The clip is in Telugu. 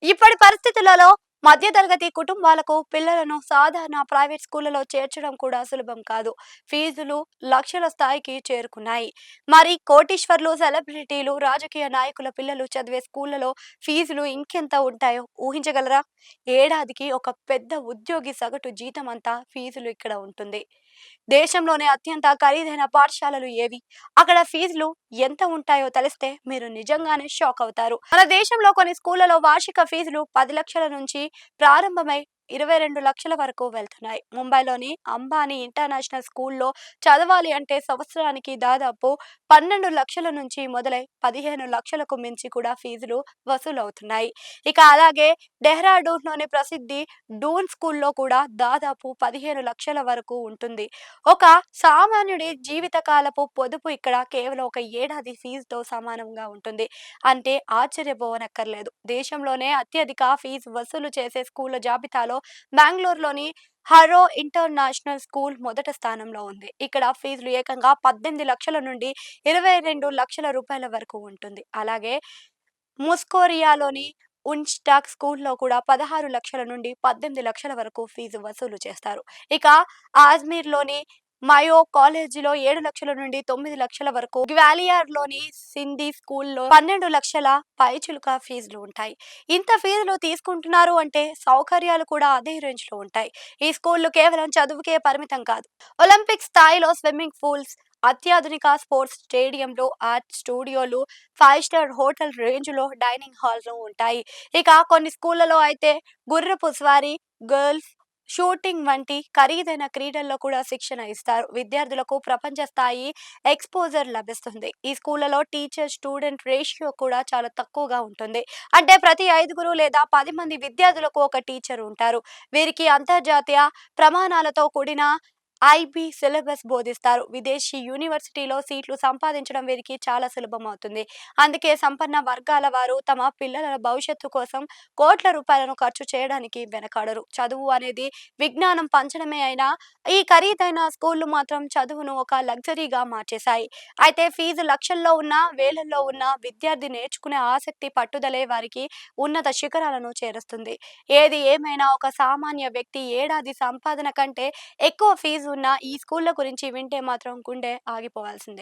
ఇప్పటి పరిస్థితులలో మధ్యతరగతి కుటుంబాలకు పిల్లలను సాధారణ ప్రైవేట్ స్కూళ్లలో చేర్చడం కూడా సులభం కాదు. ఫీజులు లక్షల స్థాయికి చేరుకున్నాయి. మరి కోటీశ్వర్లు, సెలబ్రిటీలు, రాజకీయ నాయకుల పిల్లలు చదివే స్కూళ్లలో ఫీజులు ఇంకెంత ఉంటాయో ఊహించగలరా? ఏడాదికి ఒక పెద్ద ఉద్యోగి సగటు జీతం అంతా ఫీజులు ఇక్కడ ఉంటుంది. దేశంలోనే అత్యంత ఖరీదైన పాఠశాలలు ఏవి? అక్కడ ఫీజులు ఎంత ఉంటాయో తెలిస్తే మీరు నిజంగానే షాక్ అవుతారు. మన దేశంలో కొన్ని స్కూళ్లలో వార్షిక ఫీజులు 10 లక్షల నుంచి ప్రారంభమై 22 లక్షల వరకు వెళ్తున్నాయి. ముంబైలోని అంబానీ ఇంటర్నేషనల్ స్కూల్లో చదవాలి అంటే సంవత్సరానికి దాదాపు 12 లక్షల నుంచి మొదలై 15 లక్షలకు మించి కూడా ఫీజులు వసూలవుతున్నాయి. ఇక అలాగే డెహ్రాడూన్లోని ప్రసిద్ధి డూన్ స్కూల్లో కూడా దాదాపు 15 లక్షల వరకు ఉంటుంది. ఒక సామాన్యుడి జీవితకాలపు పొదుపు ఇక్కడ కేవలం ఒక ఏడాది ఫీజుతో సమానంగా ఉంటుంది. అంటే ఆశ్చర్యపోవనక్కర్లేదు. దేశంలోనే అత్యధిక ఫీజు వసూలు చేసే స్కూళ్ల జాబితాలో బెంగళూరులోని హరో ఇంటర్నేషనల్ స్కూల్ మొదటి స్థానంలో ఉంది. ఇక్కడ ఫీజులు ఏకంగా 18 లక్షల నుండి 22 లక్షల రూపాయల వరకు ఉంటుంది. అలాగే ముస్కోరియాలోని ఉన్స్టాక్ స్కూల్లో కూడా 16 లక్షల నుండి 18 లక్షల వరకు ఫీజు వసూలు చేస్తారు. ఇక అజ్మీర్లోని మయో కాలేజీలో 7 లక్షల నుండి 9 లక్షల వరకు, గ్వాలియర్లోని సింధీ స్కూల్లో 12 లక్షల పైచిలుక ఫీజులు ఉంటాయి. ఇంత ఫీజులు తీసుకుంటున్నారు అంటే సౌకర్యాలు కూడా అదే రేంజ్ లో ఉంటాయి. ఈ స్కూళ్లు కేవలం చదువుకే పరిమితం కాదు. ఒలింపిక్ స్థాయిలో స్విమ్మింగ్ పూల్స్, అత్యాధునిక స్పోర్ట్స్ స్టేడియంలు, ఆర్ట్ స్టూడియోలు, 5 స్టార్ హోటల్ రేంజ్లో డైనింగ్ హాల్స్ ఉంటాయి. ఇక కొన్ని స్కూళ్లలో అయితే గుర్రపు స్వారీ, గర్ల్స్ షూటింగ్ వంటి ఖరీదైన క్రీడల్లో కూడా శిక్షణ ఇస్తారు. విద్యార్థులకు ప్రపంచ స్థాయి ఎక్స్పోజర్ లభిస్తుంది. ఈ స్కూళ్లలో టీచర్ స్టూడెంట్ రేషియో కూడా చాలా తక్కువగా ఉంటుంది. అంటే ప్రతి 5 లేదా 10 మంది విద్యార్థులకు ఒక టీచర్ ఉంటారు. వీరికి అంతర్జాతీయ ప్రమాణాలతో కూడిన ఐబీ సిలబస్ బోధిస్తారు. విదేశీ యూనివర్సిటీలో సీట్లు సంపాదించడం వీరికి చాలా సులభం అవుతుంది. అందుకే సంపన్న వర్గాల వారు తమ పిల్లల భవిష్యత్తు కోసం కోట్ల రూపాయలను ఖర్చు చేయడానికి వెనకాడరు. చదువు అనేది విజ్ఞానం పంచడమే అయినా ఈ ఖరీదైన స్కూళ్లు మాత్రం చదువును ఒక లగ్జరీగా మార్చేశాయి. అయితే ఫీజు లక్షల్లో ఉన్న, వేలల్లో ఉన్న విద్యార్థి నేర్చుకునే ఆసక్తి, పట్టుదలే వారికి ఉన్నత శిఖరాలను చేరుస్తుంది. ఏది ఏమైనా ఒక సామాన్య వ్యక్తి ఏడాది సంపాదన కంటే ఎక్కువ ఫీజు ఉన్న ఈ స్కూళ్ల గురించి వింటే మాత్రం గుండె ఆగిపోవాల్సిందే.